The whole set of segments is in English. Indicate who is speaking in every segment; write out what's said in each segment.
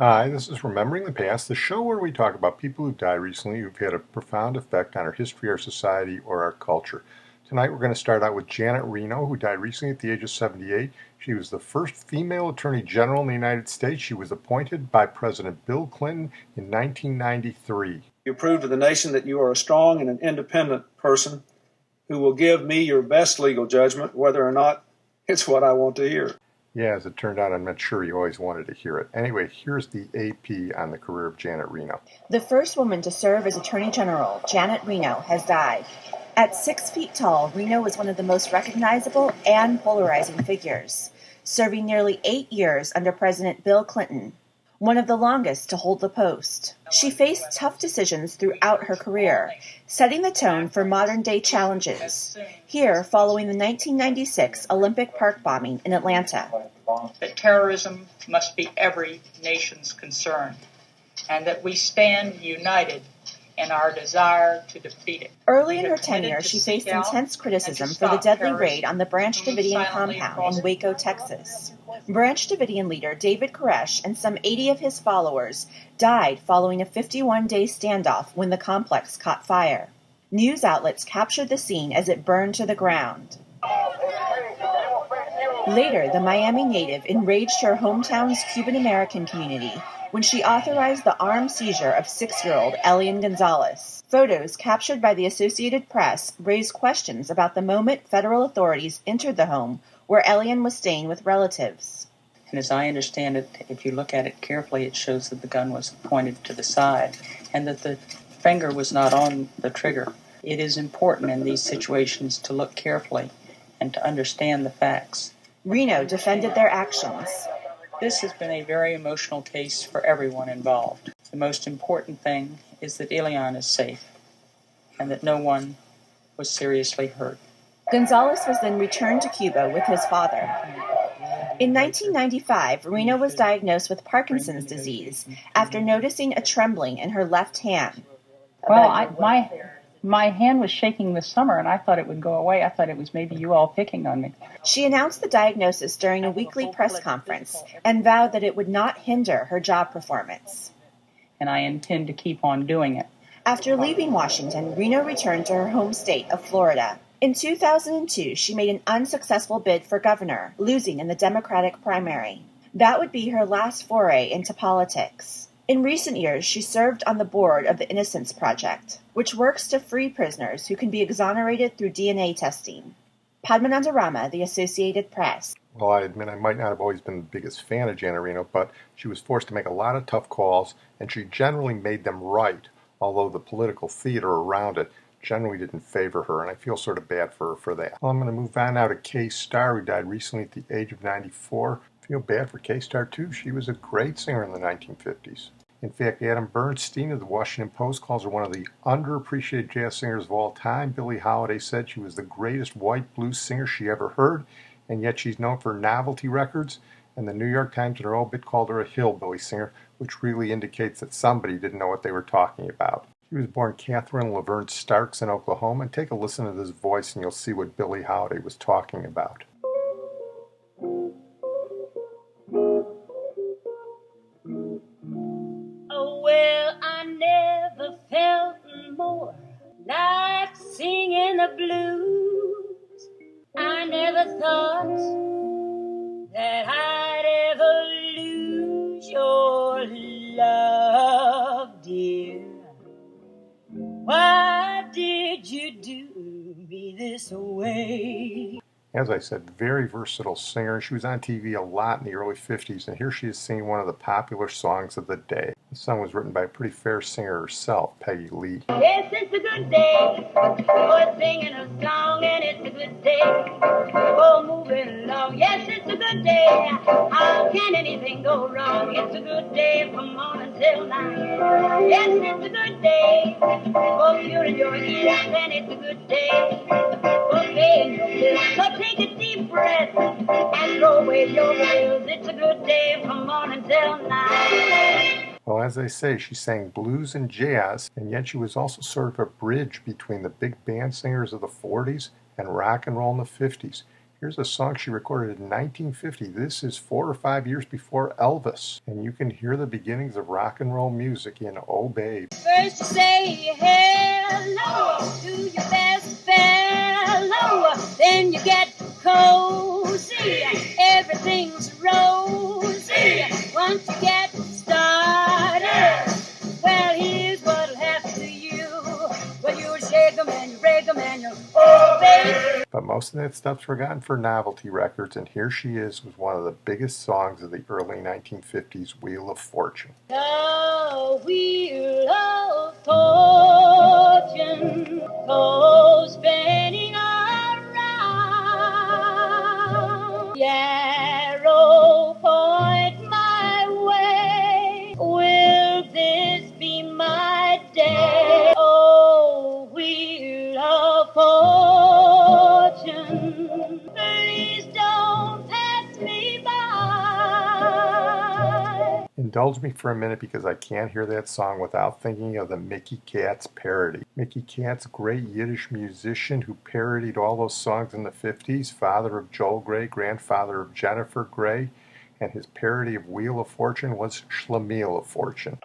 Speaker 1: Hi, this is Remembering the Past, the show where we talk about people who've died recently who've had a profound effect on our history, our society, or our culture. Tonight we're going to start out with Janet Reno, who died recently at the age of 78. She was the first female Attorney General in the United States. She was appointed by President Bill Clinton in 1993.
Speaker 2: You prove to the nation that you are a strong and an independent person who will give me your best legal judgment, whether or not it's what I want to hear.
Speaker 1: Yeah, as it turned out, I'm not sure you always wanted to hear it. Anyway, here's the AP on the career of Janet Reno.
Speaker 3: The first woman to serve as Attorney General, Janet Reno, has died. At 6 feet tall, Reno was one of the most recognizable and polarizing figures, serving nearly 8 years under President Bill Clinton, one of the longest to hold the post. She faced tough decisions throughout her career, setting the tone for modern-day challenges. Here, following the 1996 Olympic Park bombing in Atlanta.
Speaker 4: That terrorism must be every nation's concern, and that we stand united in our desire to defeat it.
Speaker 3: Early in her tenure, she faced intense criticism for the deadly raid on the Branch Davidian compound in Waco, Texas. Branch Davidian leader David Koresh and some 80 of his followers died following a 51-day standoff when the complex caught fire. News outlets captured the scene as it burned to the ground. Later, the Miami native enraged her hometown's Cuban-American community when she authorized the armed seizure of 6-year-old Elian Gonzalez. Photos captured by the Associated Press raised questions about the moment federal authorities entered the home where Elian was staying with relatives.
Speaker 4: And as I understand it, if you look at it carefully, it shows that the gun was pointed to the side and that the finger was not on the trigger. It is important in these situations to look carefully and to understand the facts.
Speaker 3: Reno defended their actions.
Speaker 4: This has been a very emotional case for everyone involved. The most important thing is that Elian is safe and that no one was seriously hurt.
Speaker 3: Gonzalez was then returned to Cuba with his father. In 1995, Reno was diagnosed with Parkinson's disease after noticing a trembling in her left hand.
Speaker 5: Well, my hand was shaking this summer, and I thought it would go away. I thought it was maybe you all picking on me.
Speaker 3: She announced the diagnosis during a weekly press conference and vowed that it would not hinder her job performance.
Speaker 5: And I intend to keep on doing it.
Speaker 3: After leaving Washington, Reno returned to her home state of Florida. In 2002, she made an unsuccessful bid for governor, losing in the Democratic primary. That would be her last foray into politics. In recent years, she served on the board of the Innocence Project, which works to free prisoners who can be exonerated through DNA testing. Padmananda Rama, The Associated Press.
Speaker 1: Well, I admit I might not have always been the biggest fan of Janet Reno, but she was forced to make a lot of tough calls, and she generally made them right, although the political theater around it generally didn't favor her, and I feel sort of bad for her for that. Well, I'm going to move on now to Kay Starr, who died recently at the age of 94. I feel bad for Kay Starr, too. She was a great singer in the 1950s. In fact, Adam Bernstein of the Washington Post calls her one of the underappreciated jazz singers of all time. Billie Holiday said she was the greatest white blues singer she ever heard, and yet she's known for novelty records, and the New York Times in her obit called her a hillbilly singer, which really indicates that somebody didn't know what they were talking about. She was born Catherine Laverne Starks in Oklahoma, and take a listen to this voice and you'll see what Billie Holiday was talking about.
Speaker 6: Oh, well, I never felt more like singing the blues. I never thought that I'd ever lose your love, dear. Why did you do me this way?
Speaker 1: As I said, very versatile singer. She was on TV a lot in the early 50s, and here she is singing one of the popular songs of the day. The song was written by a pretty fair singer herself, Peggy Lee.
Speaker 6: Yes, it's a good day for singing a song, and it's a good day for moving along. Yes, it's a good day. How can anything go wrong? It's a good day from morning till night. Yes, it's a good day for curing your ills, and it's a good day for paying your bills. So take a deep breath and throw away your bills. It's a good day from morning till night.
Speaker 1: Well, as I say, she sang blues and jazz, and yet she was also sort of a bridge between the big band singers of the 40s and rock and roll in the 50s. Here's a song she recorded in 1950. This is 4 or 5 years before Elvis, and you can hear the beginnings of rock and roll music in Oh Babe.
Speaker 6: First you say hello to your best fellow, then you get cozy, everything's rosy. Once you get started, well, here's what'll happen to you. Well, you'll shake 'em and you break 'em and you'll obey.
Speaker 1: But most of that stuff's forgotten for novelty records, and Here She Is was one of the biggest songs of the early 1950s, Wheel of Fortune.
Speaker 6: The wheel of fortune goes spinning around. The arrow point my way. Will this be my day? Oh, wheel of fortune, please don't pass me by.
Speaker 1: Indulge me for a minute because I can't hear that song without thinking of the Mickey Katz parody. Mickey Katz, great Yiddish musician who parodied all those songs in the 50s, father of Joel Grey, grandfather of Jennifer Grey, and his parody of Wheel of Fortune was Schlemiel of Fortune.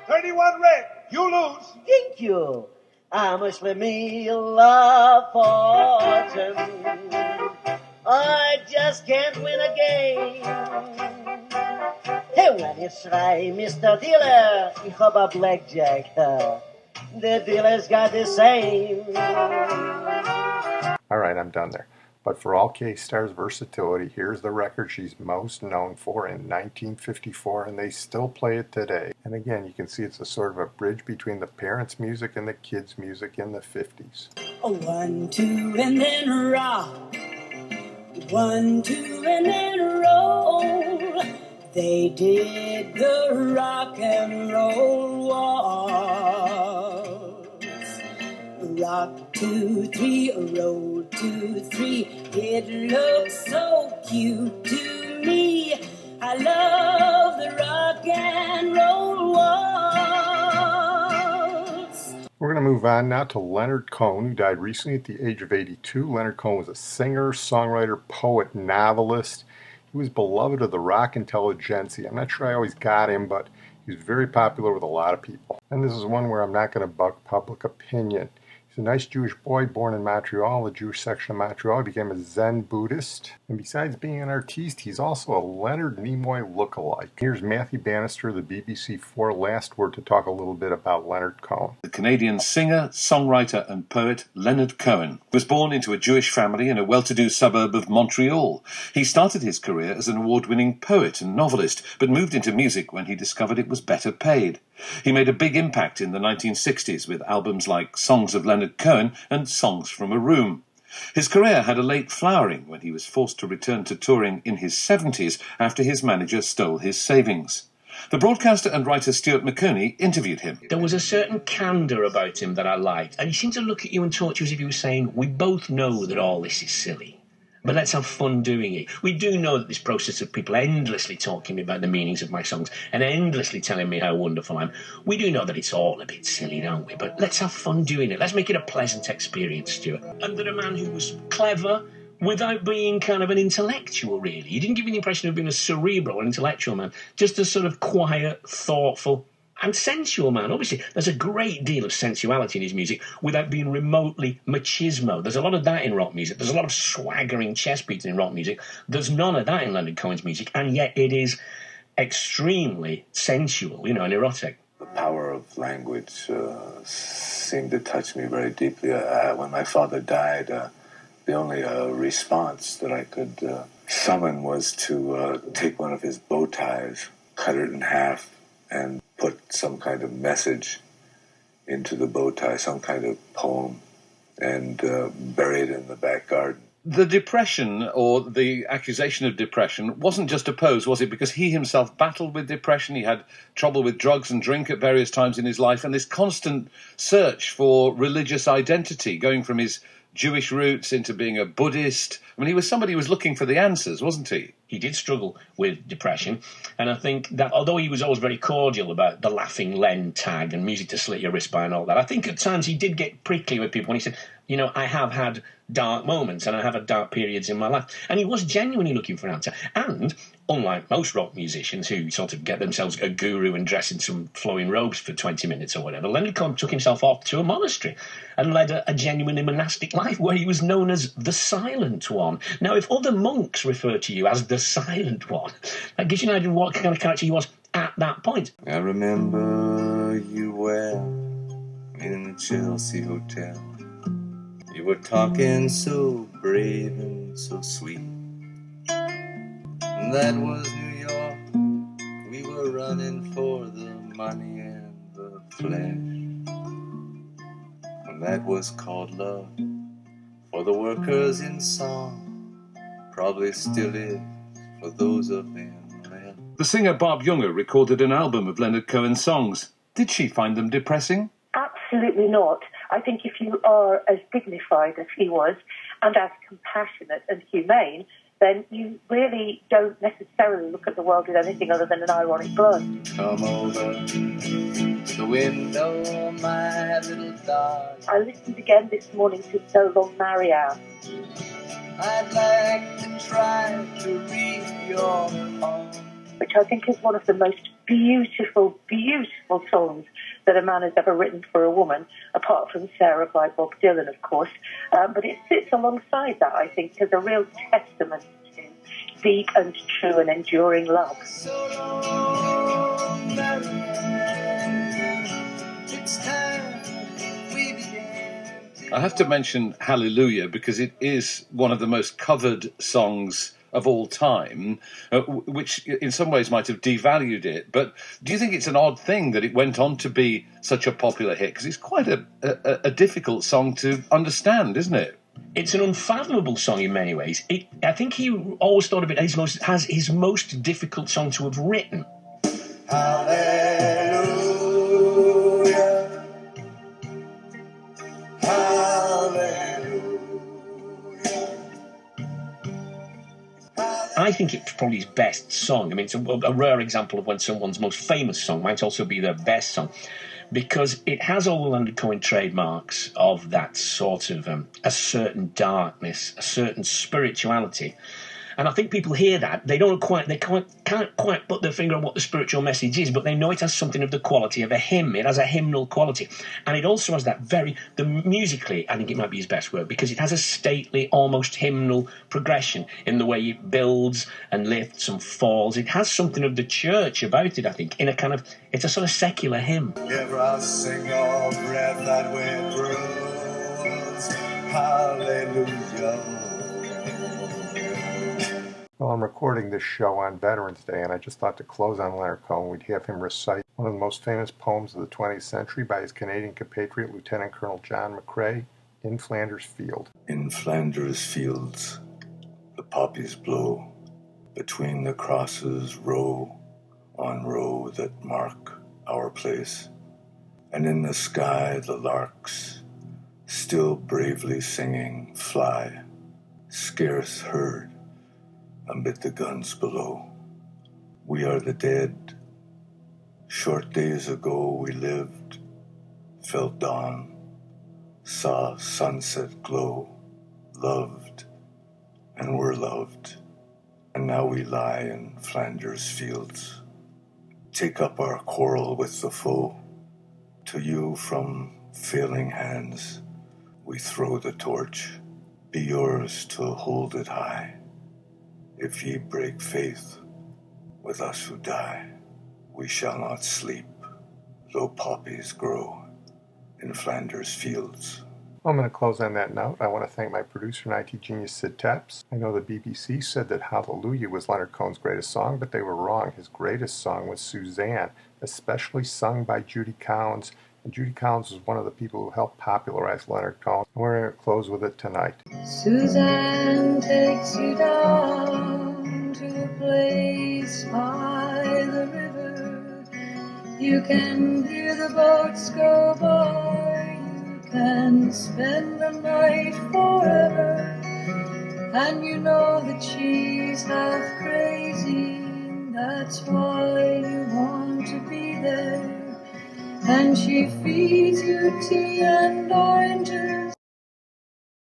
Speaker 7: 31 red, you lose.
Speaker 8: Thank you. I'm a schlemiel of fortune. I just can't win a game. Hey, when it's right, Mr. Dealer, ich hab a blackjack. The dealer's got the same.
Speaker 1: All right, I'm done there. But for all K-Star's versatility, here's the record she's most known for in 1954, and they still play it today. And again, you can see it's a sort of a bridge between the parents' music and the kids' music in the 50s.
Speaker 6: 1, 2, and then rock. 1, 2, and then roll. They did the rock and roll waltz. Rock 2, 3, roll 2, 3. It looks so cute to me. I love the rock and roll waltz.
Speaker 1: We're going to move on now to Leonard Cohen, who died recently at the age of 82. Leonard Cohen was a singer, songwriter, poet, novelist. He was beloved of the rock intelligentsia. I'm not sure I always got him, but he was very popular with a lot of people. And this is one where I'm not going to buck public opinion. He's a nice Jewish boy born in Montreal, the Jewish section of Montreal. He became a Zen Buddhist. And besides being an artiste, he's also a Leonard Nimoy lookalike. Here's Matthew Bannister, the BBC 4 Last Word, to talk a little bit about Leonard Cohen.
Speaker 9: The Canadian singer, songwriter and poet Leonard Cohen was born into a Jewish family in a well-to-do suburb of Montreal. He started his career as an award-winning poet and novelist, but moved into music when he discovered it was better paid. He made a big impact in the 1960s with albums like Songs of Leonard Cohen and Songs from a Room. His career had a late flowering when he was forced to return to touring in his 70s after his manager stole his savings. The broadcaster and writer Stuart McConey interviewed him.
Speaker 10: There was a certain candour about him that I liked, and he seemed to look at you and talk to you as if he was saying, we both know that all this is silly, but let's have fun doing it. We do know that this process of people endlessly talking to me about the meanings of my songs and endlessly telling me how wonderful I am, we do know that it's all a bit silly, don't we? But let's have fun doing it. Let's make it a pleasant experience, Stuart. And that a man who was clever without being kind of an intellectual, really. He didn't give me the impression of being a cerebral or intellectual man, just a sort of quiet, thoughtful and sensual man. Obviously, there's a great deal of sensuality in his music without being remotely machismo. There's a lot of that in rock music. There's a lot of swaggering chest beating in rock music. There's none of that in Leonard Cohen's music, and yet it is extremely sensual, and erotic.
Speaker 11: The power of language seemed to touch me very deeply. When my father died, the only response that I could summon was to take one of his bow ties, cut it in half, and put some kind of message into the bow tie, some kind of poem, and bury it in the back garden.
Speaker 9: The depression, or the accusation of depression, wasn't just a pose, was it? Because he himself battled with depression. He had trouble with drugs and drink at various times in his life, and this constant search for religious identity, going from his Jewish roots into being a Buddhist. I mean, he was somebody who was looking for the answers, wasn't he?
Speaker 10: he did struggle with depression. And I think that although he was always very cordial about the laughing Len tag and music to slit your wrist by and all that, I think at times he did get prickly with people when he said, you know, I have had dark moments and I have had dark periods in my life. And he was genuinely looking for an answer. And unlike most rock musicians who sort of get themselves a guru and dress in some flowing robes for 20 minutes or whatever, Leonard Cohen took himself off to a monastery and led a genuinely monastic life where he was known as the Silent One. Now, if other monks refer to you as the Silent One, that gives you an idea of what kind of character he was at that point.
Speaker 11: I remember you well in the Chelsea Hotel. You were talking so brave and so sweet. That was New York. We were running for the money and the flesh. And that was called love for the workers in song. Probably still is for those of them left.
Speaker 9: The singer Barb Younger recorded an album of Leonard Cohen's songs. Did she find them depressing?
Speaker 7: Absolutely not. I think if you are as dignified as he was and as compassionate and humane, then you really don't necessarily look at the world with anything other than an ironic glance.
Speaker 11: Come over to the window, my little darling.
Speaker 7: I listened again this morning to So Long Marianne.
Speaker 11: I'd like to try to read your heart,
Speaker 7: which I think is one of the most beautiful, beautiful songs that a man has ever written for a woman, apart from Sarah by Bob Dylan, of course. But it sits alongside that, I think, as a real testament to deep and true and enduring love.
Speaker 11: So long, Marianne, it's time we began.
Speaker 9: I have to mention Hallelujah because it is one of the most covered songs of all time, which in some ways might have devalued it. But do you think it's an odd thing that it went on to be such a popular hit? Because it's quite a difficult song to understand, isn't it?
Speaker 10: It's an unfathomable song in many ways. I think he always thought of it as his most difficult song to have written.
Speaker 11: Hallelujah, hallelujah.
Speaker 10: I think it's probably his best song. I mean, it's a rare example of when someone's most famous song might also be their best song, because it has all the Leonard Cohen trademarks of that sort of a certain darkness, a certain spirituality. And I think people hear that, they can't quite put their finger on what the spiritual message is, but they know it has something of the quality of a hymn. It has a hymnal quality. And it also has that musically, I think it might be his best work, because it has a stately, almost hymnal progression in the way it builds and lifts and falls. It has something of the church about it, I think, it's a sort of secular hymn.
Speaker 11: Give us single breath that we bruise. Hallelujah.
Speaker 1: Well, I'm recording this show on Veterans Day, and I just thought to close on Leonard Cohen, we'd have him recite one of the most famous poems of the 20th century by his Canadian compatriot, Lieutenant Colonel John McCrae, In Flanders Field.
Speaker 11: In Flanders fields, the poppies blow, between the crosses row on row that mark our place, and in the sky the larks, still bravely singing, fly, scarce heard amid the guns below. We are the dead. Short days ago we lived, felt dawn, saw sunset glow, loved, and were loved. And now we lie in Flanders fields. Take up our quarrel with the foe. To you from failing hands we throw the torch. Be yours to hold it high. If ye break faith with us who die, we shall not sleep, though poppies grow in Flanders fields.
Speaker 1: Well, I'm going to close on that note. I want to thank my producer and IT genius, Sid Tepps. I know the BBC said that Hallelujah was Leonard Cohen's greatest song, but they were wrong. His greatest song was Suzanne, especially sung by Judy Collins. And Judy Collins was one of the people who helped popularize Leonard Cohen. And we're going to close with it tonight.
Speaker 12: Suzanne takes you down to a place by the river. You can hear the boats go by. You can spend the night forever. and you know that she's half crazy. That's why you want to be there. And she feeds you tea and oranges